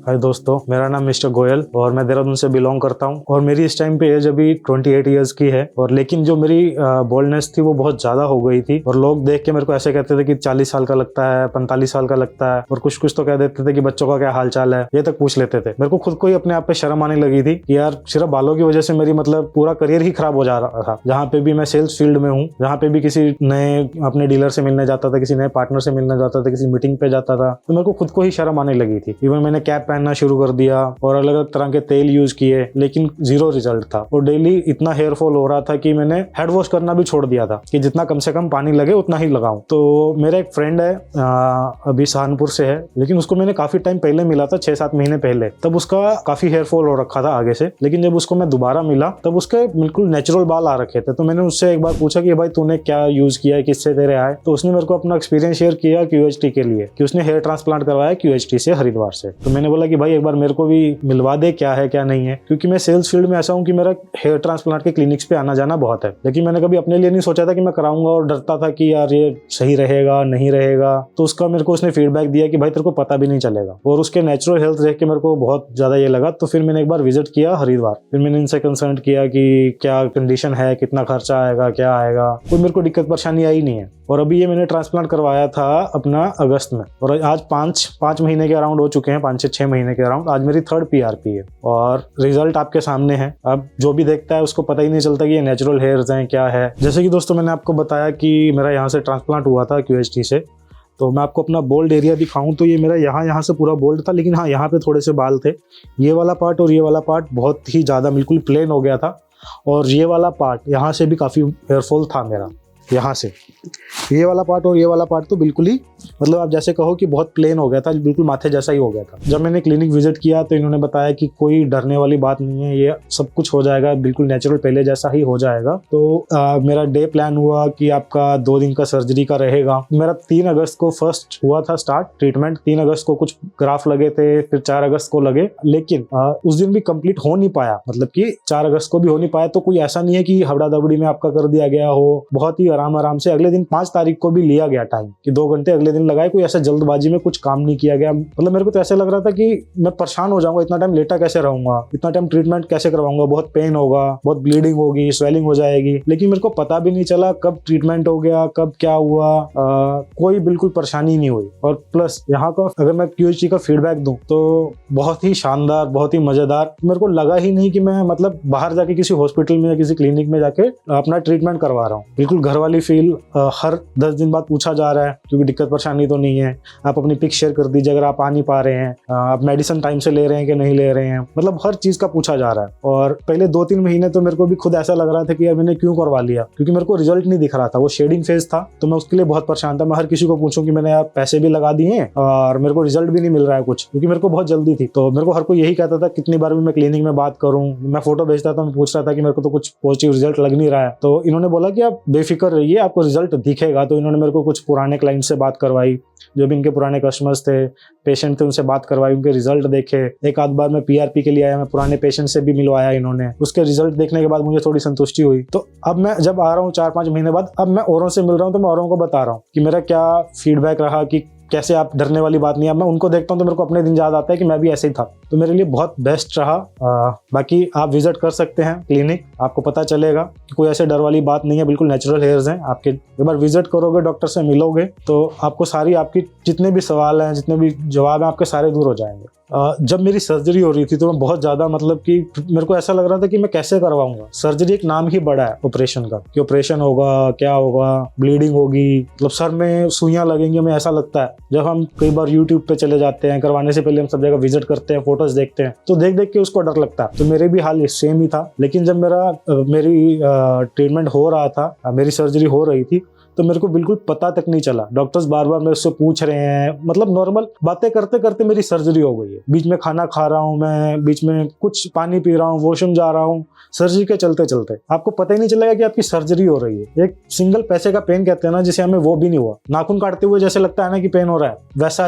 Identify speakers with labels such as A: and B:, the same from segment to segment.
A: हाय दोस्तों, मेरा नाम मिस्टर गोयल और मैं देहरादून से बिलोंग करता हूं और मेरी इस टाइम पे एज अभी 28 इयर्स की है। और लेकिन जो मेरी बोल्डनेस थी वो बहुत ज्यादा हो गई थी और लोग देख के मेरे को ऐसे कहते थे कि 40 साल का लगता है, 45 साल का लगता है और कुछ कुछ तो कह देते थे कि बच्चों का क्या हाल चाल है, ये तक पूछ लेते थे। मेरे को खुद को ही अपने आप पे शर्म आने लगी थी कि यार सिर्फ बालों की वजह से मेरी मतलब पूरा करियर ही खराब हो जा रहा था। जहाँ पे भी मैं सेल्स फील्ड में हूँ, जहाँ पे भी किसी नए अपने डीलर से मिलने जाता था, किसी नए पार्टनर से मिलने जाता था, किसी मीटिंग पे जाता था, तो मेरे को खुद को ही शर्म आने लगी थी। इवन मैंने कैप पहनना शुरू कर दिया और अलग अलग तरह के तेल यूज किए, लेकिन जीरो रिजल्ट था। और डेली इतना हेयर फॉल हो रहा था कि मैंने हेड वॉश करना भी छोड़ दिया था कि जितना कम से कम पानी लगे उतना ही लगाऊं। तो मेरा एक फ्रेंड है, अभी सहारनपुर से है, लेकिन उसको मैंने काफी टाइम पहले मिला था, 6-7 महीने पहले। तब उसका काफी हेयर फॉल हो रखा था आगे से, लेकिन जब उसको मैं दोबारा मिला तब उसके बिल्कुल नेचुरल बाल आ रखे थे। तो मैंने उससे एक बार पूछा कि भाई तूने क्या यूज किया है, किससे तेरे आए? तो उसने मेरे को अपना एक्सपीरियंस शेयर किया QHT के लिए, कि उसने हेयर ट्रांसप्लांट करवाया QHT से, हरिद्वार से। तो मैंने बोला कि भाई एक बार मेरे को भी मिलवा दे, क्या है क्या नहीं है, क्योंकि मैं सेल्स फील्ड में ऐसा हूँ कि मेरा हेयर ट्रांसप्लांट के क्लिनिक्स पे आना जाना बहुत है, लेकिन मैंने कभी अपने लिए नहीं सोचा था कि मैं कराऊंगा और डरता था कि यार ये सही रहेगा नहीं रहेगा। तो उसका मेरे को उसने फीडबैक दिया कि भाई तेरे को पता भी नहीं चलेगा, और उसके नेचुरल हेल्थ देख के मेरे को बहुत ज्यादा ये लगा। तो फिर मैंने एक बार विजिट किया हरिद्वार, फिर मैंने इनसे कंसल्ट किया कि क्या कंडीशन है, कितना खर्चा आएगा, क्या आएगा। कोई मेरे को दिक्कत परेशानी आई नहीं है। और अभी ये मैंने ट्रांसप्लांट करवाया था अपना अगस्त में, और आज 5 महीने के अराउंड हो चुके हैं, 5 से 6 महीने के अराउंड। आज मेरी 3rd PRP है और रिजल्ट आपके सामने है। अब जो भी देखता है उसको पता ही नहीं चलता कि ये नेचुरल हेयर्स हैं क्या है। जैसे कि दोस्तों मैंने आपको बताया कि मेरा यहाँ से ट्रांसप्लांट हुआ था QHT से, तो मैं आपको अपना बोल्ड एरिया दिखाऊं तो ये मेरा यहाँ से पूरा बोल्ड था, लेकिन हाँ यहाँ पे थोड़े से बाल थे। ये वाला पार्ट और ये वाला पार्ट बहुत ही ज़्यादा बिल्कुल प्लेन हो गया था, और ये वाला पार्ट यहाँ से भी काफ़ी हेयरफॉल था मेरा, यहाँ से ये वाला पार्ट और ये वाला पार्ट तो बिल्कुल ही मतलब आप जैसे कहो कि बहुत प्लेन हो गया था, बिल्कुल माथे जैसा ही हो गया था। जब मैंने क्लिनिक विजिट किया तो इन्होंने बताया कि कोई डरने वाली बात नहीं है, ये सब कुछ हो जाएगा, बिल्कुल नेचुरल पहले जैसा ही हो जाएगा। तो मेरा डे प्लान हुआ कि आपका 2 दिन का सर्जरी का रहेगा। मेरा 3 अगस्त को फर्स्ट हुआ था स्टार्ट ट्रीटमेंट। 3 अगस्त को कुछ ग्राफ लगे थे, फिर 4 अगस्त को लगे, लेकिन उस दिन भी कंप्लीट हो नहीं पाया, मतलब कि 4 अगस्त को भी हो नहीं पाया। तो कोई ऐसा नहीं है कि हबड़ा दबड़ी में आपका कर दिया गया हो, बहुत ही आराम से अगले दिन 5 तारीख को भी लिया गया टाइम कि 2 घंटे अगले दिन लगाए। कोई ऐसा जल्दबाजी में कुछ काम नहीं किया गया। मतलब मेरे को तो ऐसे लग रहा था कि मैं परेशान हो जाऊंगा, इतना टाइम लेटा कैसे रहूंगा, इतना टाइम ट्रीटमेंट कैसे करवाऊंगा, बहुत पेन होगा, बहुत ब्लीडिंग होगी, स्वेलिंग हो जाएगी। लेकिन मेरे को पता भी नहीं चला कब ट्रीटमेंट हो गया, कब क्या हुआ, कोई बिल्कुल परेशानी नहीं हुई। और प्लस यहाँ का अगर मैं QHT का फीडबैक दूं तो बहुत ही शानदार, बहुत ही मजेदार। मेरे को लगा ही नहीं कि मैं मतलब बाहर जाके किसी हॉस्पिटल में या किसी क्लिनिक में जाके अपना ट्रीटमेंट करवा रहा हूँ। बिल्कुल घर वाली फील। हर 10 दिन बाद पूछा जा रहा है क्योंकि दिक्कत परेशानी तो नहीं है, आप अपनी पिक शेयर कर दीजिए अगर आप आ नहीं पा रहे हैं, आप मेडिसिन टाइम से ले रहे हैं कि नहीं ले रहे हैं, मतलब हर चीज का पूछा जा रहा है। और पहले 2-3 महीने तो मेरे को भी खुद ऐसा लग रहा था कि यार मैंने क्यों करवा लिया, क्योंकि मेरे को रिजल्ट नहीं दिख रहा था। वो शेडिंग फेज था तो मैं उसके लिए बहुत परेशान था। मैं हर किसी को पूछूं कि मैंने यार पैसे भी लगा दिए और मेरे को रिजल्ट भी नहीं मिल रहा है कुछ, क्योंकि मेरे को बहुत जल्दी थी। तो मेरे को हर कोई यही कहता था, कितनी बार भी मैं क्लिनिक में बात करूं, मैं फोटो भेजता था, मैं पूछ रहा था कि मेरे को तो कुछ पॉजिटिव रिजल्ट लग नहीं रहा है। तो इन्होंने बोला कि आप बेफिक्र रहिए, आपको रिजल्ट दिखेगा। तो इन्होंने मेरे को कुछ पुराने क्लाइंट से बात करवाई, जो भी इनके पुराने कस्टमर्स थे, पेशेंट थे, उनसे बात करवाई, उनके रिजल्ट देखे। एक आध बार मैं PRP के लिए आया, मैं पुराने पेशेंट से भी मिलवाया इन्होंने। उसके रिजल्ट देखने के बाद मुझे थोड़ी संतुष्टि हुई। तो अब मैं जब आ रहा हूँ 4-5 महीने बाद, अब मैं औरों से मिल रहा हूँ तो मैं औरों को बता रहा हूँ कि मेरा क्या फीडबैक रहा, कि कैसे आप डरने वाली बात नहीं है। अब मैं उनको देखता हूँ तो मेरे को अपने दिन याद आता है कि मैं भी ऐसे ही था। तो मेरे लिए बहुत बेस्ट रहा। बाकी आप विजिट कर सकते हैं क्लिनिक, आपको पता चलेगा कि कोई ऐसे डर वाली बात नहीं है, बिल्कुल नेचुरल हेयर्स हैं आपके। एक बार विजिट करोगे, डॉक्टर से मिलोगे, तो आपको सारी आपकी जितने भी सवाल हैं, जितने भी जवाब हैं, आपके सारे दूर हो जाएंगे। जब मेरी सर्जरी हो रही थी तो मैं बहुत ज़्यादा मतलब कि मेरे को ऐसा लग रहा था कि मैं कैसे करवाऊंगा। सर्जरी एक नाम ही बड़ा है ऑपरेशन का, कि ऑपरेशन होगा, क्या होगा, ब्लीडिंग होगी, मतलब सर में सुइयां लगेंगी। हमें ऐसा लगता है, जब हम कई बार यूट्यूब पे चले जाते हैं, करवाने से पहले हम सब जगह विजिट करते हैं, फोटोज देखते हैं, तो देख देख के उसको डर लगता है। तो मेरे भी हाल सेम ही था। लेकिन जब मेरी ट्रीटमेंट हो रहा था, मेरी सर्जरी हो रही थी, तो मेरे को बिल्कुल पता तक नहीं चला। डॉक्टर्स बार बार मेरे से पूछ रहे हैं, मतलब नॉर्मल बातें करते करते मेरी सर्जरी हो गई है। बीच में खाना खा रहा हूँ मैं, बीच में कुछ पानी पी रहा हूँ, वॉशरूम जा रहा हूँ, सर्जरी के चलते चलते आपको पता ही नहीं चलेगा कि आपकी सर्जरी हो रही है। एक सिंगल पैसे का पेन कहते हैं ना, जिसे हमें वो भी नहीं हुआ। नाखून काटते हुए जैसे लगता है ना कि पेन हो रहा है, वैसा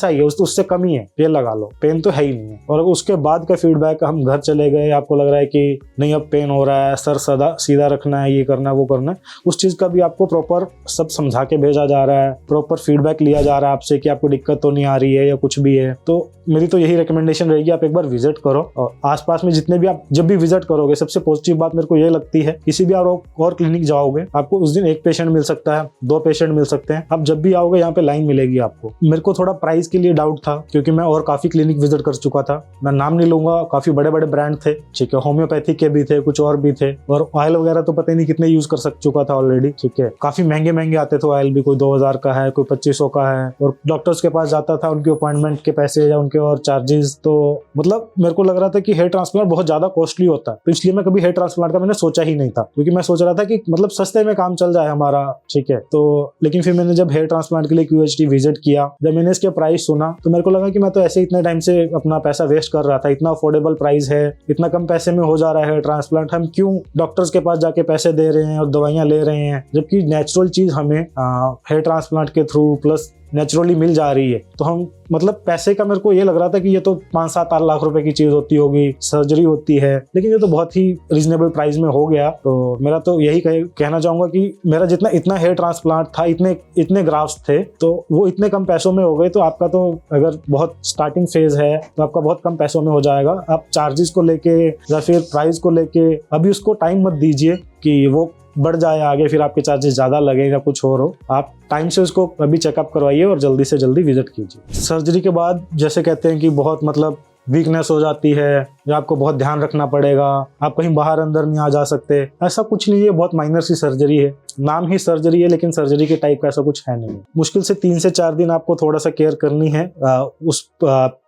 A: ही है, उससे कम ही है, ये लगा लो, पेन तो है ही नहीं है। और उसके बाद का फीडबैक, हम घर चले गए, आपको लग रहा है कि नहीं अब पेन हो रहा है, सर सीधा रखना है, ये करना है, वो करना है, उस चीज का भी आपको प्रॉपर सब समझा के भेजा जा रहा है, प्रॉपर फीडबैक लिया जा रहा है आपसे कि आपको दिक्कत तो नहीं आ रही है या कुछ भी है, तो मेरी तो यही रिकमेंडेशन रहेगी आप एक बार विजिट करो। और आसपास में जितने भी आप जब भी विजिट करोगे, सबसे पॉजिटिव बात मेरे को ये लगती है, किसी भी और क्लिनिक जाओगे आपको उस दिन एक पेशेंट मिल सकता है, 2 पेशेंट मिल सकते हैं। आप जब भी आओगे यहाँ पे लाइन मिलेगी आपको। मेरे को थोड़ा प्राइस के लिए डाउट था क्योंकि मैं और काफी क्लिनिक विजिट कर चुका था, मैं नाम नहीं लूंगा, काफी बड़े बड़े ब्रांड थे, ठीक है, होम्योपैथिक के भी थे, कुछ और भी थे, और ऑयल वगैरह तो पता ही नहीं कितने यूज कर चुका था ऑलरेडी, ठीक है। काफी महंगे महंगे आते थे ऑयल भी, कोई 2000 का है, कोई 2500 का है, और डॉक्टर्स के पास जाता था, उनके अपॉइंटमेंट के पैसे या उनके और चार्जेस, तो मतलब मेरे को लग रहा था कि हेयर ट्रांसप्लांट बहुत ज्यादा कॉस्टली होता है, तो इसलिए मैं कभी हेयर ट्रांसप्लांट का मैंने सोचा ही नहीं था, क्योंकि मैं सोच रहा था कि मतलब सस्ते में काम चल जाए हमारा, ठीक है। तो लेकिन फिर मैंने जब हेयर ट्रांसप्लांट के लिए QHT विजिट किया, जब मैंने इसके प्राइस सुना तो मेरे को लगा कि मैं तो ऐसे इतने टाइम से अपना पैसा वेस्ट कर रहा था, इतना अफोर्डेबल प्राइस है, इतना कम पैसे में हो जा रहा है हेयर ट्रांसप्लांट, हम क्यों डॉक्टर्स के पास जाके पैसे दे रहे हैं और दवाइयां ले रहे हैं, जबकि नेचुरल चीज हमें हेयर ट्रांसप्लांट के थ्रू प्लस नेचुरली मिल जा रही है। तो हम मतलब पैसे का मेरे को ये लग रहा था कि ये तो 5-7 लाख रुपए की चीज होती होगी, सर्जरी होती है, लेकिन ये तो बहुत ही रीजनेबल प्राइस में हो गया। तो मेरा तो यही कहना चाहूंगा कि मेरा इतना हेयर ट्रांसप्लांट था, इतने ग्राफ्ट्स थे, तो वो इतने कम पैसों में हो गए। तो आपका तो अगर बहुत स्टार्टिंग फेज है तो आपका बहुत कम पैसों में हो जाएगा। आप चार्जेस को लेके या फिर प्राइस को लेके अभी उसको टाइम मत दीजिए कि वो बढ़ जाए आगे, फिर आपके चार्जेस ज्यादा लगे या कुछ और हो। आप टाइम से उसको अभी चेकअप करवाइए और जल्दी से जल्दी विजिट कीजिए। सर्जरी के बाद जैसे कहते हैं कि बहुत मतलब वीकनेस हो जाती है या आपको बहुत ध्यान रखना पड़ेगा, आप कहीं बाहर अंदर नहीं आ जा सकते, ऐसा कुछ नहीं है। बहुत माइनर सी सर्जरी है, नाम ही सर्जरी है, लेकिन सर्जरी के टाइप का ऐसा कुछ है नहीं। मुश्किल से 3 से 4 दिन आपको थोड़ा सा केयर करनी है।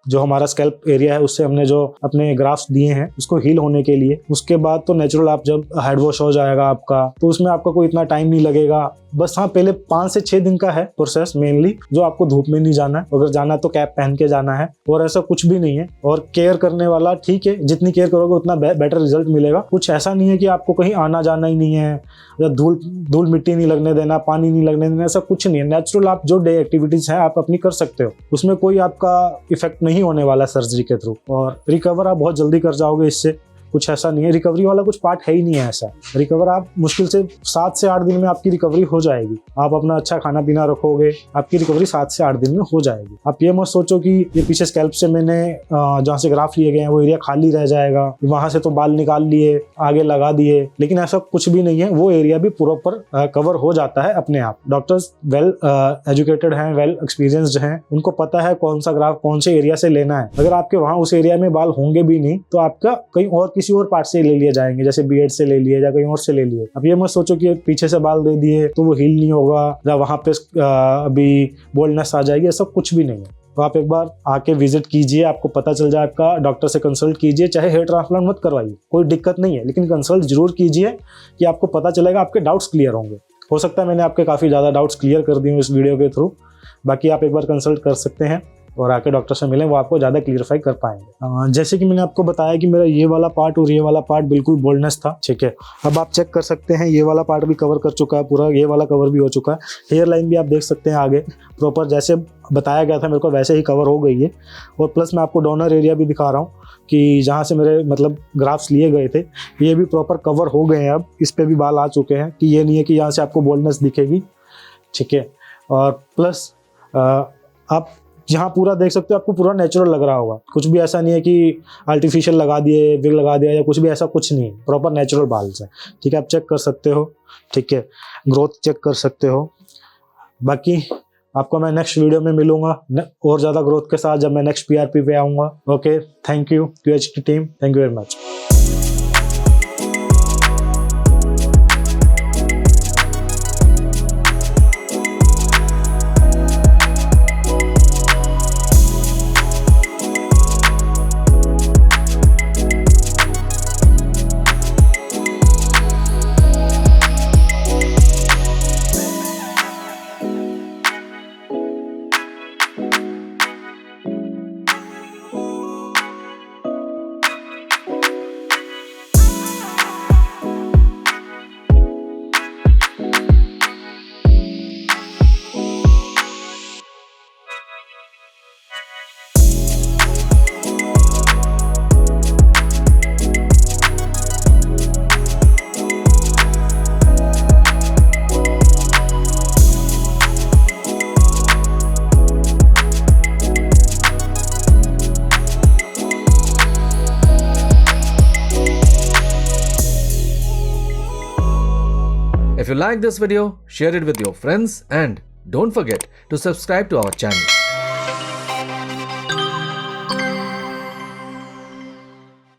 A: जो हमारा स्कैल्प एरिया है उससे हमने जो अपने ग्राफ्ट्स दिए हैं उसको हील होने के लिए, उसके बाद तो नेचुरल आप जब हेड वॉश हो जाएगा आपका, तो उसमें आपका कोई इतना टाइम नहीं लगेगा। बस हाँ, पहले 5 से 6 दिन का है प्रोसेस मेनली, जो आपको धूप में नहीं जाना है, अगर जाना है तो कैप पहन के जाना है, और ऐसा कुछ भी नहीं है। और केयर करने वाला ठीक है, जितनी केयर करोगे उतना बेटर रिजल्ट मिलेगा। कुछ ऐसा नहीं है कि आपको कहीं आना जाना ही नहीं है, या धूल मिट्टी नहीं लगने देना, पानी नहीं लगने देना, ऐसा कुछ नहीं है। नेचुरल आप जो डे एक्टिविटीज है आप अपनी कर सकते हो, उसमें कोई आपका इफेक्ट नहीं होने वाला सर्जरी के थ्रू, और रिकवर आप बहुत जल्दी कर जाओगे इससे। कुछ ऐसा नहीं है, रिकवरी वाला कुछ पार्ट है ही नहीं है ऐसा। रिकवर आप मुश्किल से 7 से 8 दिन में आपकी रिकवरी हो जाएगी। आप अपना अच्छा खाना पीना रखोगे, आपकी रिकवरी 7 से 8 दिन में हो जाएगी। आप ये मत सोचो कि ये पीछे स्कैल्प से मैंने जहाँ से ग्राफ लिए गए हैं वो एरिया खाली रह जाएगा, वहां से तो बाल निकाल लिए आगे लगा दिए, लेकिन ऐसा कुछ भी नहीं है। वो एरिया भी प्रॉपर कवर हो जाता है अपने आप। डॉक्टर्स वेल एजुकेटेड हैं, वेल एक्सपीरियंस्ड हैं, उनको पता है कौन सा ग्राफ कौन से एरिया से लेना है। अगर आपके वहां उस एरिया में बाल होंगे भी नहीं तो आपका कहीं और किसी और पार्ट से ले लिए जाएंगे, जैसे बीएड से ले लिए या कहीं और से ले लिए। अब ये मत सोचो कि पीछे से बाल दे दिए तो वो हील नहीं होगा या वहां पे अभी बोल्डनेस आ जाएगी, ऐसा कुछ भी नहीं है। तो आप एक बार आके विजिट कीजिए, आपको पता चल जाए, आपका डॉक्टर से कंसल्ट कीजिए। चाहे हेयर ट्रांसप्लांट मत करवाइए, कोई दिक्कत नहीं है, लेकिन कंसल्ट जरूर कीजिए कि आपको पता चलेगा, आपके डाउट्स क्लियर होंगे। हो सकता है मैंने आपके काफ़ी ज़्यादा डाउट्स क्लियर कर दिए इस वीडियो के थ्रू। बाकी आप एक बार कंसल्ट कर सकते हैं और आके डॉक्टर से मिलें, वो आपको ज़्यादा क्लियरफाई कर पाएंगे। जैसे कि मैंने आपको बताया कि मेरा ये वाला पार्ट और ये वाला पार्ट बिल्कुल बोल्डनेस था, ठीक है। अब आप चेक कर सकते हैं, ये वाला पार्ट भी कवर कर चुका है पूरा, ये वाला कवर भी हो चुका है। हेयर लाइन भी आप देख सकते हैं आगे प्रॉपर जैसे बताया गया था मेरे को वैसे ही कवर हो गई है। और प्लस मैं आपको डोनर एरिया भी दिखा रहा हूँ कि जहाँ से मेरे मतलब ग्राफ्स लिए गए थे, ये भी प्रॉपर कवर हो गए हैं। अब इस पर भी बाल आ चुके हैं, कि ये नहीं है कि यहाँ से आपको बोल्डनेस दिखेगी, ठीक है। और प्लस आप यहाँ पूरा देख सकते हो, आपको पूरा नेचुरल लग रहा होगा। कुछ भी ऐसा नहीं है कि आर्टिफिशियल लगा दिए, विग लगा दिया या कुछ भी, ऐसा कुछ नहीं है। प्रॉपर नेचुरल बाल से, ठीक है। आप चेक कर सकते हो, ठीक है, ग्रोथ चेक कर सकते हो। बाकी आपको मैं नेक्स्ट वीडियो में मिलूंगा और ज़्यादा ग्रोथ के साथ, जब मैं नेक्स्ट PRP पे आऊँगा। Okay, thank you QHT team, thank you very much.
B: If you like this video, share it with your friends and don't forget to subscribe to our channel.